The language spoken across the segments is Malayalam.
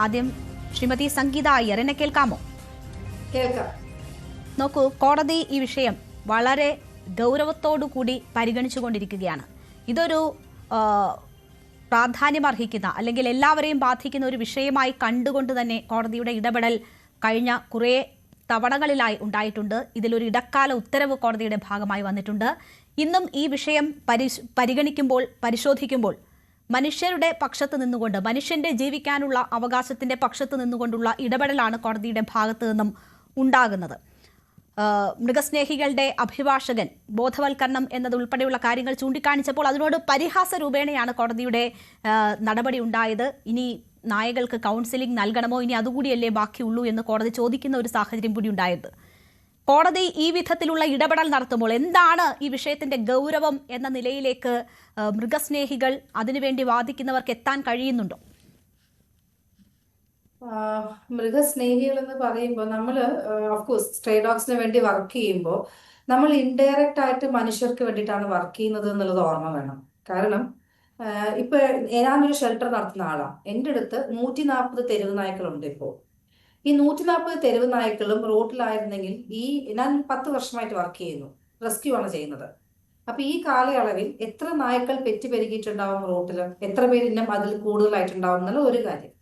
ആദ്യം ശ്രീമതി സംഗീത അയ്യർ, എന്നെ കേൾക്കാമോ? കേൾക്കാം. നോക്കൂ, കോടതി ഈ വിഷയം വളരെ ഗൗരവത്തോടു കൂടി പരിഗണിച്ചുകൊണ്ടിരിക്കുകയാണ്. ഇതൊരു പ്രാധാന്യമർഹിക്കുന്ന അല്ലെങ്കിൽ എല്ലാവരെയും ബാധിക്കുന്ന ഒരു വിഷയമായി കണ്ടുകൊണ്ട് തന്നെ കോടതിയുടെ ഇടപെടൽ കഴിഞ്ഞ കുറേ തവണകളിലായി ഉണ്ടായിട്ടുണ്ട്. ഇതിലൊരു ഇടക്കാല ഉത്തരവ് കോടതിയുടെ ഭാഗമായി വന്നിട്ടുണ്ട്. ഇന്നും ഈ വിഷയം പരിശോധിക്കുമ്പോൾ മനുഷ്യരുടെ പക്ഷത്ത് നിന്നുകൊണ്ട്, മനുഷ്യന്റെ ജീവിക്കാനുള്ള അവകാശത്തിന്റെ പക്ഷത്ത് നിന്നുകൊണ്ടുള്ള ഇടപെടലാണ് കോടതിയുടെ ഭാഗത്തു നിന്നും ഉണ്ടാകുന്നത്. മൃഗസ്നേഹികളുടെ അഭിഭാഷകൻ ബോധവൽക്കരണം എന്നതുൾപ്പെടെയുള്ള കാര്യങ്ങൾ ചൂണ്ടിക്കാണിച്ചപ്പോൾ അതിനോട് പരിഹാസ രൂപേണയാണ് കോടതിയുടെ നടപടി ഉണ്ടായത്. ഇനി നായകൾക്ക് കൗൺസിലിംഗ് നൽകണമോ, ഇനി അതുകൂടിയല്ലേ ബാക്കിയുള്ളൂ എന്ന് കോടതി ചോദിക്കുന്ന ഒരു സാഹചര്യം കൂടി ഉണ്ടായത്. കോടതി ഈ വിധത്തിലുള്ള ഇടപെടൽ നടത്തുമ്പോൾ എന്താണ് ഈ വിഷയത്തിന്റെ ഗൗരവം എന്ന നിലയിലേക്ക് മൃഗസ്നേഹികൾ, അതിനുവേണ്ടി വാദിക്കുന്നവർക്ക് എത്താൻ കഴിയുന്നുണ്ടോ? മൃഗസ്നേഹികൾ എന്ന് പറയുമ്പോൾ നമ്മൾ ഓഫ്കോഴ്സ് സ്ട്രേ ഡോഗ്സിന് വേണ്ടി വർക്ക് ചെയ്യുമ്പോൾ നമ്മൾ ഇൻഡയറക്റ്റ് ആയിട്ട് മനുഷ്യർക്ക് വേണ്ടിയിട്ടാണ് വർക്ക് ചെയ്യുന്നത് എന്നുള്ളത് ഓർമ്മ വേണം. കാരണം ഇപ്പൊ ഞാനൊരു ഷെൽട്ടർ നടത്തുന്ന ആളാണ്. എൻ്റെ അടുത്ത് 140 തെരുവ് നായ്ക്കളുണ്ട്. ഇപ്പോൾ ഈ 140 തെരുവ് നായ്ക്കളും റോട്ടിലായിരുന്നെങ്കിൽ ഞാൻ 10 വർഷമായിട്ട് വർക്ക് ചെയ്യുന്നു, റെസ്ക്യൂ ആണ് ചെയ്യുന്നത്. അപ്പൊ ഈ കാലയളവിൽ എത്ര നായ്ക്കൾ പെറ്റുപെരുകിയിട്ടുണ്ടാവും റോട്ടിൽ, എത്ര പേര് ഇന്നും അതിൽ കൂടുതലായിട്ടുണ്ടാവും എന്നുള്ള ഒരു കാര്യം.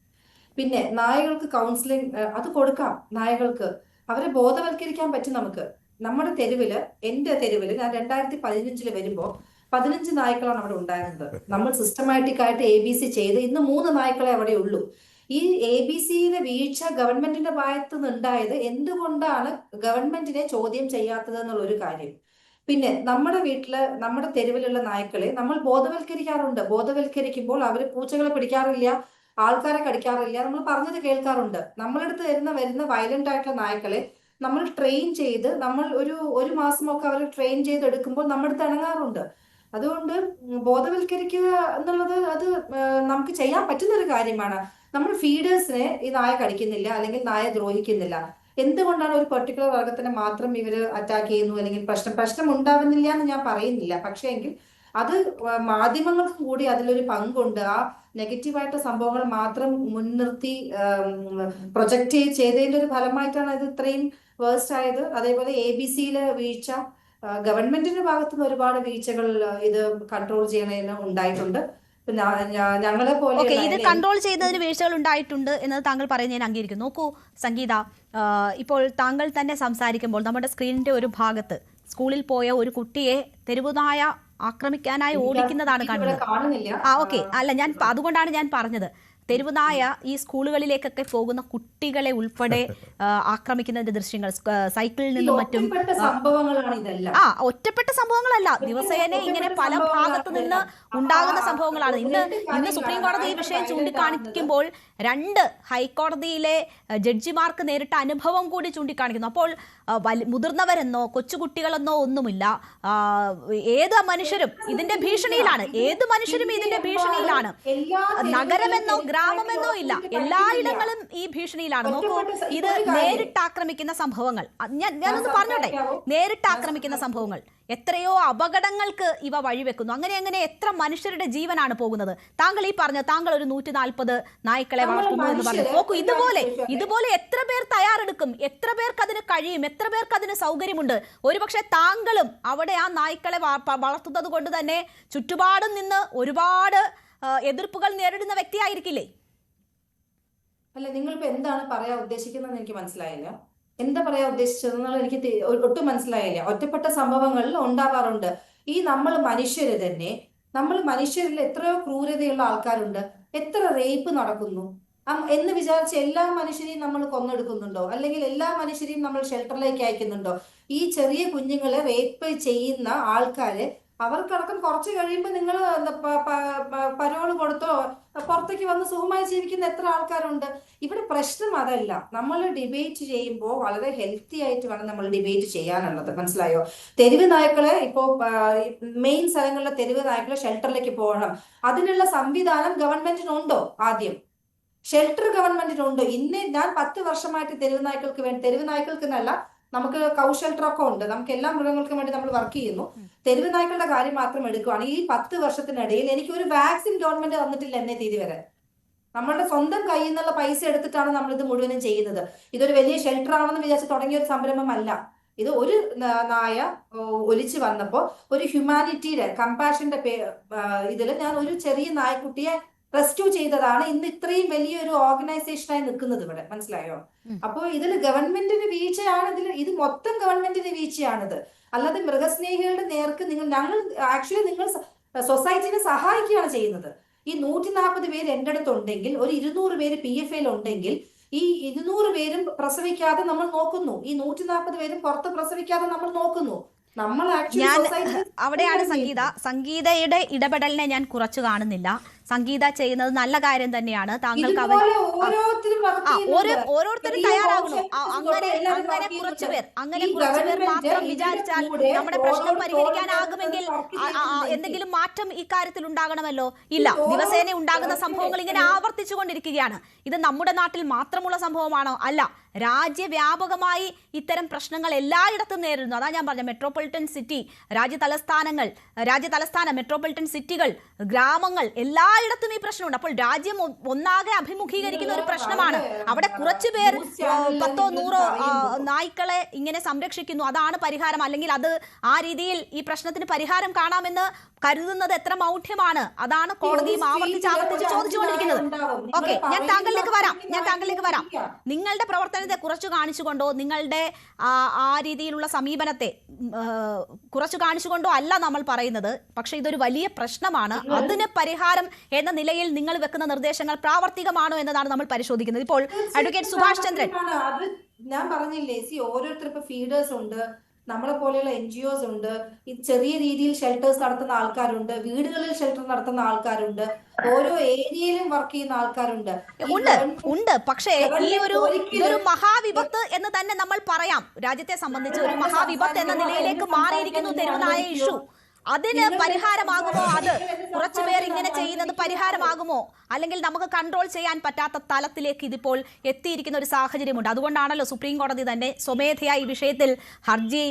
പിന്നെ നായകൾക്ക് കൗൺസിലിംഗ് അത് കൊടുക്കാം. നായകൾക്ക് അവരെ ബോധവൽക്കരിക്കാൻ പറ്റും. നമുക്ക് നമ്മുടെ തെരുവില്, എൻ്റെ തെരുവില് ഞാൻ 2015 വരുമ്പോൾ 15 നായ്ക്കളാണ് അവിടെ ഉണ്ടായിരുന്നത്. നമ്മൾ സിസ്റ്റമാറ്റിക് ആയിട്ട് ABC ചെയ്ത് ഇന്ന് 3 നായ്ക്കളെ അവിടെ ഉള്ളൂ. ഈ ABCയിലെ വീഴ്ച ഗവൺമെന്റിന്റെ ഭാഗത്ത് നിന്നുണ്ടായത് എന്തുകൊണ്ടാണ് ഗവൺമെന്റിനെ ചോദ്യം ചെയ്യാത്തത് എന്നുള്ളൊരു കാര്യം. പിന്നെ നമ്മുടെ വീട്ടില്, നമ്മുടെ തെരുവിലുള്ള നായ്ക്കളെ നമ്മൾ ബോധവൽക്കരിക്കാറുണ്ട്. ബോധവൽക്കരിക്കുമ്പോൾ അവര് പൂച്ചകളെ പിടിക്കാറില്ല, ആൾക്കാരെ കടിക്കാറില്ല, നമ്മൾ പറഞ്ഞത് കേൾക്കാറുണ്ട്. നമ്മളടുത്ത് വരുന്ന വയലന്റ് ആയിട്ടുള്ള നായ്ക്കളെ നമ്മൾ ട്രെയിൻ ചെയ്ത്, നമ്മൾ ഒരു മാസമൊക്കെ അവർ ട്രെയിൻ ചെയ്തെടുക്കുമ്പോൾ നമ്മുടെ അടുത്ത് ഇണങ്ങാറുണ്ട്. അതുകൊണ്ട് ബോധവൽക്കരിക്കുക എന്നുള്ളത് അത് നമുക്ക് ചെയ്യാൻ പറ്റുന്ന ഒരു കാര്യമാണ്. നമ്മൾ ഫീഡേഴ്സിനെ ഈ നായ കടിക്കുന്നില്ല അല്ലെങ്കിൽ നായ ദ്രോഹിക്കുന്നില്ല. എന്തുകൊണ്ടാണ് ഒരു പെർട്ടിക്കുലർ വർഗത്തിനെ മാത്രം ഇവര് അറ്റാക്ക് ചെയ്യുന്നു അല്ലെങ്കിൽ പ്രശ്നം ഉണ്ടാവുന്നില്ല എന്ന് ഞാൻ പറയുന്നില്ല. പക്ഷേ എങ്കിൽ അത് മാധ്യമങ്ങൾക്കും കൂടി അതിലൊരു പങ്കുണ്ട്. ആ നെഗറ്റീവായിട്ട് സംഭവങ്ങൾ മാത്രം മുൻനിർത്തി പ്രൊജക്റ്റ് ചെയ്തതിന്റെ ഒരു ഫലമായിട്ടാണ് ഇത് ഇത്രയും വേഴ്സ്റ്റ് ആയത്. അതേപോലെ ABCയിലെ വീഴ്ച, ഗവൺമെന്റിന്റെ ഭാഗത്തുനിന്ന് ഒരുപാട് വീഴ്ചകൾ ഇത് കൺട്രോൾ ചെയ്യണതിന് ഉണ്ടായിട്ടുണ്ട്. ഞങ്ങളെ പോലെ ഇത് കൺട്രോൾ ചെയ്യുന്നതിന് വീഴ്ചകൾ ഉണ്ടായിട്ടുണ്ട് എന്ന് താങ്കൾ പറയുന്നത് ഞാൻ അംഗീകരിക്കുന്നു. നോക്കൂ സംഗീത, ഇപ്പോൾ താങ്കൾ തന്നെ സംസാരിക്കുമ്പോൾ നമ്മുടെ സ്ക്രീനിന്റെ ഒരു ഭാഗത്ത് സ്കൂളിൽ പോയ ഒരു കുട്ടിയെ തെരുവുനായ ആക്രമിക്കാനായി ഓടിക്കുന്നതാണ് കാണുന്നത്. ഓക്കെ, അല്ല, ഞാൻ അതുകൊണ്ടാണ് ഞാൻ പറഞ്ഞത്, തെരുവുനായ ഈ സ്കൂളുകളിലേക്കൊക്കെ പോകുന്ന കുട്ടികളെ ഉൾപ്പെടെ ആക്രമിക്കുന്നതിന്റെ ദൃശ്യങ്ങൾ സൈക്കിളിൽ നിന്നും മറ്റും. ഒറ്റപ്പെട്ട സംഭവങ്ങളല്ല, ദിവസേന ഇങ്ങനെ പല ഭാഗത്തു നിന്ന് ഉണ്ടാകുന്ന സംഭവങ്ങളാണ്. ഇന്ന് സുപ്രീം കോടതി ഈ വിഷയം ചൂണ്ടിക്കാണിക്കുമ്പോൾ 2 ഹൈക്കോടതിയിലെ ജഡ്ജിമാർക്ക് നേരിട്ട അനുഭവം കൂടി ചൂണ്ടിക്കാണിക്കുന്നു. അപ്പോൾ മുതിർന്നവരെന്നോ കൊച്ചുകുട്ടികളെന്നോ ഒന്നുമില്ല, ഏത് മനുഷ്യരും ഇതിന്റെ ഭീഷണിയിലാണ്. ഏത് മനുഷ്യരും ഇതിന്റെ ഭീഷണിയിലാണ്. നഗരമെന്നോ ഗ്രാമമെന്നോ ഇല്ല, എല്ലായിടങ്ങളും ഈ ഭീഷണിയിലാണ്. നോക്കൂ, ഇത് നേരിട്ട് ആക്രമിക്കുന്ന സംഭവങ്ങൾ. ഞാനൊന്ന് പറഞ്ഞോട്ടെ, നേരിട്ട് ആക്രമിക്കുന്ന സംഭവങ്ങൾ എത്രയോ അപകടങ്ങൾക്ക് ഇവ വഴിവെക്കുന്നു. അങ്ങനെ എത്ര മനുഷ്യരുടെ ജീവനാണ് പോകുന്നത്. താങ്കൾ ഈ പറഞ്ഞ, താങ്കൾ ഒരു 140 നായ്ക്കളെ വളർത്തുന്നു എന്ന് പറഞ്ഞു. നോക്കൂ, ഇതുപോലെ എത്ര പേർ തയ്യാറെടുക്കും, എത്ര പേർക്ക് അതിന് കഴിയും, എത്ര പേർക്ക് അതിന് സൗകര്യമുണ്ട്. ഒരുപക്ഷെ താങ്കളും അവിടെ ആ നായ്ക്കളെ വളർത്തുന്നത് കൊണ്ട് തന്നെ ചുറ്റുപാടും നിന്ന് ഒരുപാട് എതിർപ്പുകൾ നേരിടുന്ന വ്യക്തിയായിരിക്കില്ലേ? അല്ല, നിങ്ങളിപ്പോ എന്താണ് പറയാൻ ഉദ്ദേശിക്കുന്നതെന്ന് എനിക്ക് മനസ്സിലായില്ല. എന്താ പറയാ ഉദ്ദേശിച്ചതെന്നുള്ള എനിക്ക് ഒട്ടും മനസ്സിലായില്ല. ഒറ്റപ്പെട്ട സംഭവങ്ങളിൽ ഉണ്ടാവാറുണ്ട്. നമ്മൾ മനുഷ്യരിൽ എത്രയോ ക്രൂരതയുള്ള ആൾക്കാരുണ്ട്. എത്ര റേപ്പ് നടക്കുന്നു എന്ന് വിചാരിച്ച് എല്ലാ മനുഷ്യരെയും നമ്മൾ കൊന്നെടുക്കുന്നുണ്ടോ? അല്ലെങ്കിൽ എല്ലാ മനുഷ്യരെയും നമ്മൾ ഷെൽട്ടറിലേക്ക് അയക്കുന്നുണ്ടോ? ഈ ചെറിയ കുഞ്ഞുങ്ങളെ റേപ്പ് ചെയ്യുന്ന ആൾക്കാരെ അവർക്കടക്കം കുറച്ച് കഴിയുമ്പോൾ നിങ്ങൾ പരോള് കൊടുത്തോ പുറത്തേക്ക് വന്ന് സുഖമായി ജീവിക്കുന്ന എത്ര ആൾക്കാരുണ്ട്. ഇവിടെ പ്രശ്നം അതല്ല. നമ്മൾ ഡിബേറ്റ് ചെയ്യുമ്പോൾ വളരെ ഹെൽത്തി ആയിട്ട് വേണം നമ്മൾ ഡിബേറ്റ് ചെയ്യാനുള്ളത്. മനസ്സിലായോ? തെരുവ് നായ്ക്കളെ ഇപ്പോ മെയിൻ സ്ഥലങ്ങളിലെ തെരുവ് നായ്ക്കളെ ഷെൽട്ടറിലേക്ക് പോകണം. അതിനുള്ള സംവിധാനം ഗവൺമെന്റിനുണ്ടോ? ആദ്യം ഷെൽട്ടർ ഗവൺമെന്റിനുണ്ടോ? ഞാൻ 10 വർഷമായിട്ട് തെരുവ് നായ്ക്കൾക്ക് എന്നല്ല, നമുക്ക് കൗ ഷെൽട്ടറൊക്കെ ഉണ്ട്. നമുക്ക് എല്ലാ മൃഗങ്ങൾക്കും വേണ്ടി നമ്മൾ വർക്ക് ചെയ്യുന്നു. തെരുവ് നായ്ക്കളുടെ കാര്യം മാത്രം എടുക്കുകയാണെങ്കിൽ ഈ 10 വർഷത്തിനിടയിൽ എനിക്ക് ഒരു വാക്സിൻ ഗവൺമെന്റ് തന്നിട്ടില്ല എന്നേ തീയതി വരെ. നമ്മളുടെ സ്വന്തം കയ്യിൽ നിന്നുള്ള പൈസ എടുത്തിട്ടാണ് നമ്മൾ ഇത് മുഴുവനും ചെയ്യുന്നത്. ഇതൊരു വലിയ ഷെൽട്ടർ ആണെന്ന് വിചാരിച്ച് തുടങ്ങിയ ഒരു സംരംഭമല്ല. ഇത് ഒരു നായ ഒലിച്ചു വന്നപ്പോൾ ഒരു ഹ്യൂമാനിറ്റിയുടെ കമ്പാഷന്റെ ഇതിൽ ഞാൻ ഒരു ചെറിയ നായക്കുട്ടിയെ റെസ്ക്യൂ ചെയ്തതാണ് ഇന്ന് ഇത്രയും വലിയൊരു ഓർഗനൈസേഷനായി നിൽക്കുന്നത് ഇവിടെ. മനസ്സിലായോ? അപ്പോൾ ഇതിൽ ഗവൺമെന്റിന്റെ വീഴ്ചയാണ്. ഇത് മൊത്തം ഗവൺമെന്റിന്റെ വീഴ്ചയാണിത്. അല്ലാതെ മൃഗസ്നേഹികളുടെ നേർക്ക് ഞങ്ങൾ ആക്ച്വലി നിങ്ങൾ സൊസൈറ്റിനെ സഹായിക്കുകയാണ് ചെയ്യുന്നത്. ഈ 140 പേര് എൻ്റെ അടുത്തുണ്ടെങ്കിൽ ഒരു 200 പേര് PFA ഉണ്ടെങ്കിൽ ഈ 200 പേരും പ്രസവിക്കാതെ നമ്മൾ നോക്കുന്നു. ഈ 140 പേരും പുറത്ത് പ്രസവിക്കാതെ നമ്മൾ നോക്കുന്നു. ഞാൻ അവിടെയാണ് സംഗീതയുടെ ഇടപെടലിനെ ഞാൻ കുറച്ചു കാണുന്നില്ല. സംഗീത ചെയ്യുന്നത് നല്ല കാര്യം തന്നെയാണ്. താങ്കൾക്ക് ഓരോരുത്തരും തയ്യാറാകണോ? അങ്ങനെ കുറച്ചു പേർ മാത്രം വിചാരിച്ചാൽ നമ്മുടെ പ്രശ്നം പരിഹരിക്കാനാകുമെങ്കിൽ എന്തെങ്കിലും മാറ്റം ഇക്കാര്യത്തിൽ ഉണ്ടാകണമല്ലോ. ഇല്ല, ദിവസേന ഉണ്ടാകുന്ന സംഭവങ്ങൾ ഇങ്ങനെ ആവർത്തിച്ചുകൊണ്ടിരിക്കുകയാണ്. ഇത് നമ്മുടെ നാട്ടിൽ മാത്രമുള്ള സംഭവമാണോ? അല്ല, രാജ്യവ്യാപകമായി ഇത്തരം പ്രശ്നങ്ങൾ എല്ലായിടത്തും നേരിടുന്നു. അതാ ഞാൻ പറഞ്ഞ മെട്രോപൊളിറ്റൻ സിറ്റി, രാജ്യതലസ്ഥാന മെട്രോപൊളിറ്റൻ സിറ്റികൾ, ഗ്രാമങ്ങൾ, എല്ലായിടത്തും ഈ പ്രശ്നമുണ്ട്. അപ്പോൾ രാജ്യം ഒന്നാകെ അഭിമുഖീകരിക്കുന്ന ഒരു പ്രശ്നമാണ്. അവിടെ കുറച്ചു പേർ 10 100 നായ്ക്കളെ ഇങ്ങനെ സംരക്ഷിക്കുന്നു, അതാണ് പരിഹാരം. അല്ലെങ്കിൽ അത് ആ രീതിയിൽ ഈ പ്രശ്നത്തിന് പരിഹാരം കാണാമെന്ന് കരുതുന്നത് എത്ര മൗഢ്യമാണ്. അതാണ് കോടതിയും ആവർത്തിച്ച് ചോദിച്ചുകൊണ്ടിരിക്കുന്നത്. ഓക്കെ, ഞാൻ താങ്കളിലേക്ക് വരാം. നിങ്ങളുടെ പ്രവർത്തനത്തെ കുറച്ചു കാണിച്ചുകൊണ്ടോ നിങ്ങളുടെ ആ രീതിയിലുള്ള സമീപനത്തെ കുറച്ചു കാണിച്ചുകൊണ്ടോ അല്ല നമ്മൾ പറയുന്നത്. പക്ഷെ ഇതൊരു വലിയ പ്രശ്നമാണ്. അതിന് പരിഹാരം എന്ന നിലയിൽ നിങ്ങൾ വെക്കുന്ന നിർദ്ദേശങ്ങൾ പ്രാവർത്തികമാണോ എന്നതാണ് നമ്മൾ പരിശോധിക്കുന്നത്. ഇപ്പോൾ അഡ്വക്കേറ്റ് സുഭാഷ് ചന്ദ്രൻ, ഞാൻ പറഞ്ഞില്ലേ, ഓരോരുത്തർ ഇപ്പൊ ഫീഡേഴ്സ് ഉണ്ട്, നമ്മളെ പോലെയുള്ള NGOs ഉണ്ട്, ഈ ചെറിയ രീതിയിൽ ഷെൽട്ടേഴ്സ് നടത്തുന്ന ആൾക്കാരുണ്ട്, വീടുകളിൽ ഷെൽട്ടർ നടത്തുന്ന ആൾക്കാരുണ്ട്, ഓരോ ഏരിയയിലും വർക്ക് ചെയ്യുന്ന ആൾക്കാരുണ്ട്. ഉണ്ട്. പക്ഷേ ഇതൊരു മഹാവിപത്ത് എന്ന് തന്നെ നമ്മൾ പറയാം. രാജ്യത്തെ സംബന്ധിച്ച് ഒരു മഹാവിപത്ത് എന്ന നിലയിലേക്ക് മാറിയിരിക്കുന്നു തെരുവുനായ ഇഷ്യൂ. അതിന് പരിഹാരമാകുമോ? അത് കുറച്ചുപേർ ഇങ്ങനെ ചെയ്യുന്നത് പരിഹാരമാകുമോ? അല്ലെങ്കിൽ നമുക്ക് കൺട്രോൾ ചെയ്യാൻ പറ്റാത്ത തലത്തിലേക്ക് ഇതിപ്പോൾ എത്തിയിരിക്കുന്ന ഒരു സാഹചര്യമുണ്ട്. അതുകൊണ്ടാണല്ലോ സുപ്രീം കോടതി തന്നെ സ്വമേധയാ ഈ വിഷയത്തിൽ ഹർജി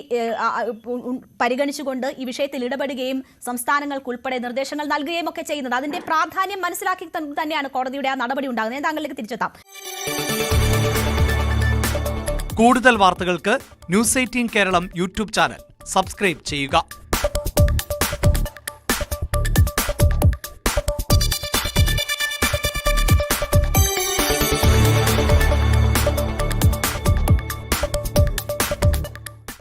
പരിഗണിച്ചുകൊണ്ട് ഈ വിഷയത്തിൽ ഇടപെടുകയും സംസ്ഥാനങ്ങൾക്കുൾപ്പെടെ നിർദ്ദേശങ്ങൾ നൽകുകയും ഒക്കെ ചെയ്യുന്നത്. അതിന്റെ പ്രാധാന്യം മനസ്സിലാക്കി തന്നെയാണ് കോടതിയുടെ ആ നടപടി ഉണ്ടാകുന്നത്. ഞാൻ താങ്കളിലേക്ക് തിരിച്ചെത്താം. കൂടുതൽ വാർത്തകൾക്ക് News 18 Keralam YouTube channel subscribe ചെയ്യുക.